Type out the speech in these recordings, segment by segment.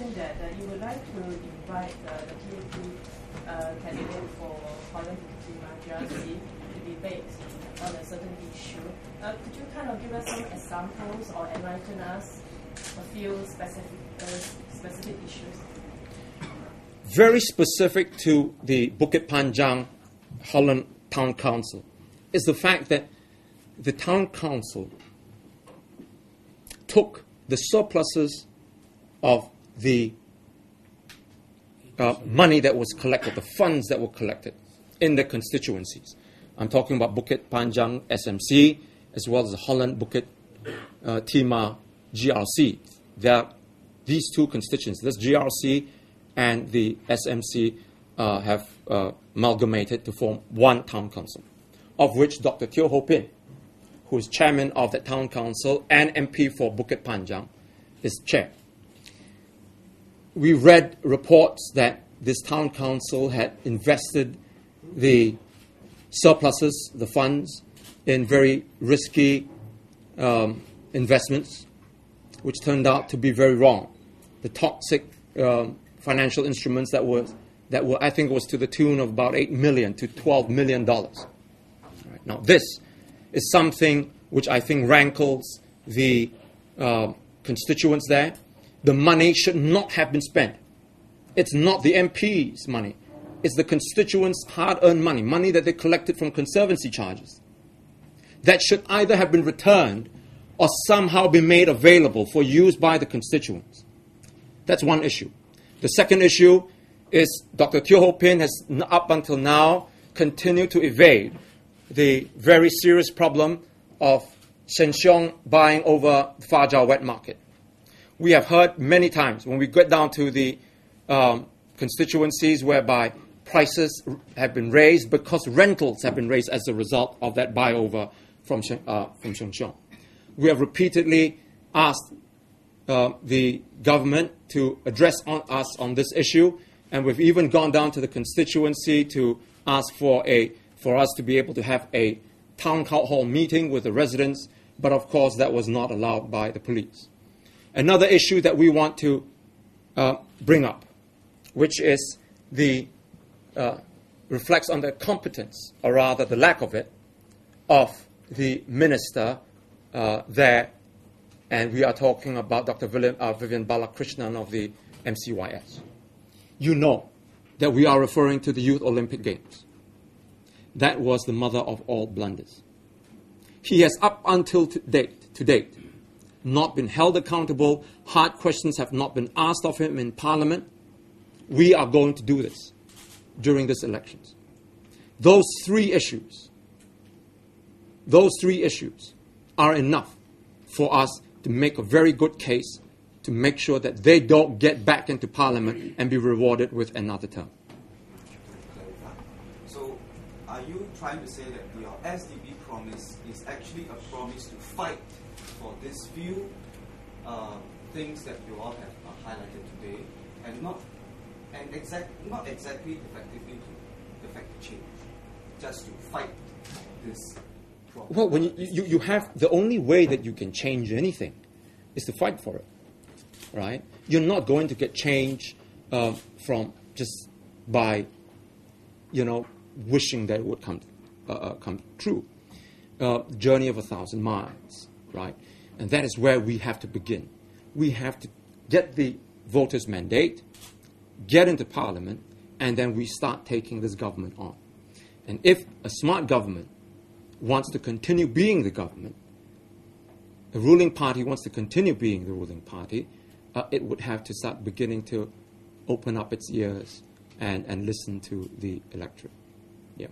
mentioned that you would like to invite the PAP candidate for Holland Bukit Timah GRC to debate on a certain issue. Could you kind of give us some examples or enlighten us a few specific issues? Very specific to the Bukit Panjang Holland Town Council is the fact that the Town Council took the surpluses of the money that was collected, the funds that were collected in the constituencies. I'm talking about Bukit Panjang SMC as well as the Holland Bukit Timah GRC. These two constituencies, this GRC and the SMC, have amalgamated to form one town council, of which Dr. Teo Ho Pin, who is chairman of the town council and MP for Bukit Panjang, is chair. We read reports that this town council had invested the surpluses, the funds, in very risky investments, which turned out to be very wrong. The toxic financial instruments that were, I think, was to the tune of about $8 million to $12 million. Right. Now, this is something which I think rankles the constituents there. The money should not have been spent. It's not the MPs' money. It's the constituents' hard-earned money, money that they collected from conservancy charges. That should either have been returned or somehow be made available for use by the constituents. That's one issue. The second issue is Dr. Teo Ho Pin has, up until now, continued to evade the very serious problem of Sheng Siong buying over the Fa Jiao wet market. We have heard many times when we get down to the constituencies whereby prices have been raised because rentals have been raised as a result of that buy over from Sheng Siong. We have repeatedly asked the government to address us on this issue, and we've even gone down to the constituency to ask for us to be able to have a town hall meeting with the residents, but of course that was not allowed by the police. Another issue that we want to bring up, which is reflects on the competence, or rather the lack of it, of the minister there, and we are talking about Dr. Vivian Balakrishnan of the MCYS. You know that we are referring to the Youth Olympic Games. That was the mother of all blunders. He has, up until to date, not been held accountable. Hard questions have not been asked of him in Parliament. We are going to do this during these elections. Those three issues are enough for us to make a very good case to make sure that they don't get back into Parliament and be rewarded with another term. So, are you trying to say that your SDP promise is actually a promise to fight for these few things that you all have highlighted today, and not exactly effectively to effect change, just to fight this problem? Well, when you have, the only way that you can change anything is to fight for it, right? You're not going to get change from just by, wishing that it would come true. Journey of 1,000 miles, right? And that is where we have to begin. We have to get the voters' mandate, get into Parliament, and then we start taking this government on. And if a smart government wants to continue being the government, the ruling party wants to continue being the ruling party, it would have to start beginning to open up its ears and listen to the electorate. Yeah.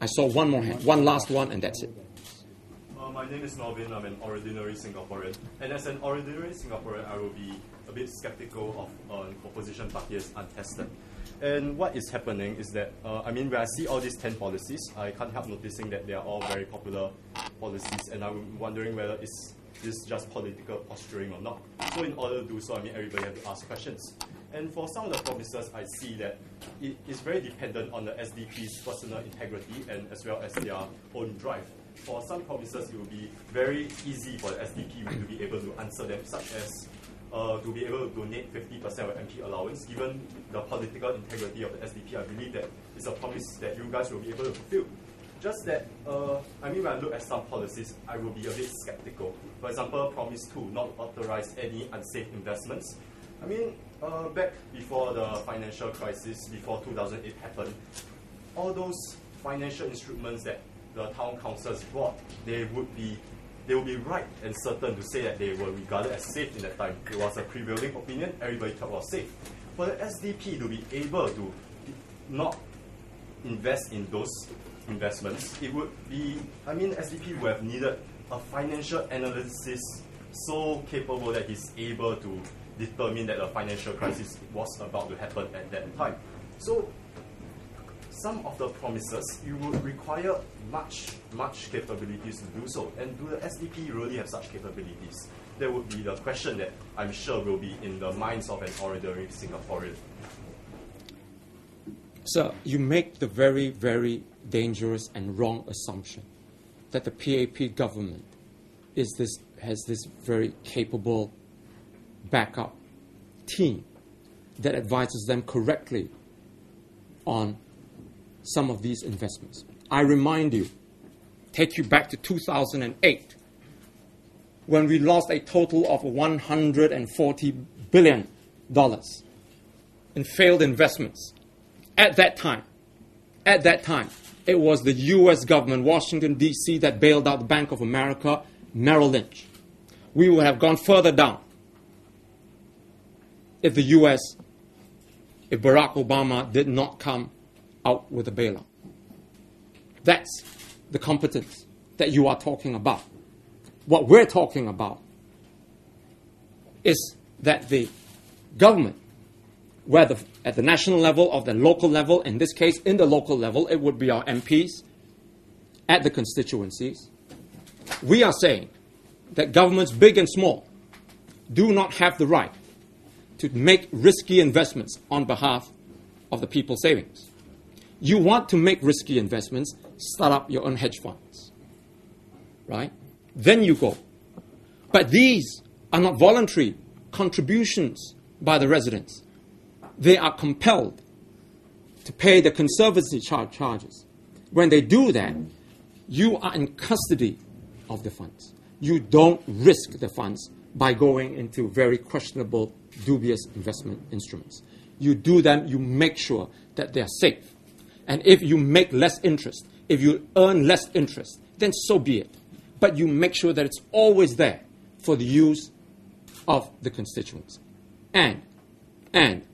I saw one more hand, one last one, and that's it. My name is Norvin. I'm an ordinary Singaporean. And as an ordinary Singaporean, I will be a bit skeptical of opposition parties untested. And what is happening is that, when I see all these 10 policies, I can't help noticing that they are all very popular policies, and I'm wondering whether this is just political posturing or not. So in order to do so, everybody has to ask questions. And for some of the promises, I see that it is very dependent on the SDP's personal integrity and as well as their own drive. For some promises, it will be very easy for the SDP to be able to answer them, such as to be able to donate 50% of MP allowance. Given the political integrity of the SDP, I believe that it's a promise that you guys will be able to fulfill. Just that, when I look at some policies, I will be a bit skeptical. For example, Promise 2, not authorize any unsafe investments. Back before the financial crisis, before 2008 happened, all those financial instruments that the town councils bought, they will be right and certain to say that they were regarded as safe in that time. It was a prevailing opinion, everybody thought it was safe. For the SDP to be able to not invest in those investments, it would be, SDP would have needed a financial analysis so capable that he's able to determine that a financial crisis was about to happen at that time. So, some of the promises, you would require much capabilities to do so. And do the SDP really have such capabilities? That would be the question that I'm sure will be in the minds of an ordinary Singaporean. So you make the very, very dangerous and wrong assumption that the PAP government has this very capable backup team that advises them correctly on some of these investments. I remind you, take you back to 2008, when we lost a total of $140 billion in failed investments. At that time, it was the U.S. government, Washington, D.C., that bailed out the Bank of America, Merrill Lynch. We would have gone further down if if Barack Obama did not come out with a bailout. That's the competence that you are talking about. What we're talking about is that the government, whether at the national level or the local level, in this case, in the local level, it would be our MPs at the constituencies. We are saying that governments, big and small, do not have the right to make risky investments on behalf of the people's savings. You want to make risky investments, start up your own hedge funds, right? Then you go. But these are not voluntary contributions by the residents. They are compelled to pay the conservancy charges. When they do that, you are in custody of the funds. You don't risk the funds by going into very questionable, dubious investment instruments. You do them, you make sure that they are safe. And if you make less interest, if you earn less interest, then so be it. But you make sure that it's always there for the use of the constituents. And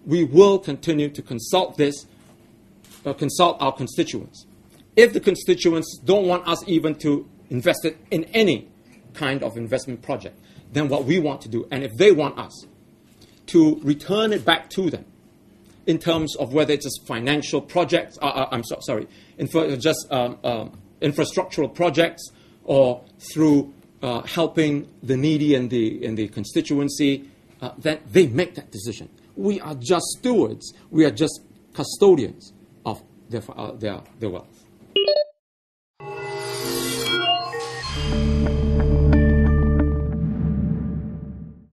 we will continue to consult our constituents. If the constituents don't want us even to invest it in any kind of investment project, then what we want to do, and if they want us to return it back to them in terms of whether it's just financial projects, infrastructural projects, or through helping the needy in the constituency, then they make that decision. We are just stewards. We are just custodians of their wealth.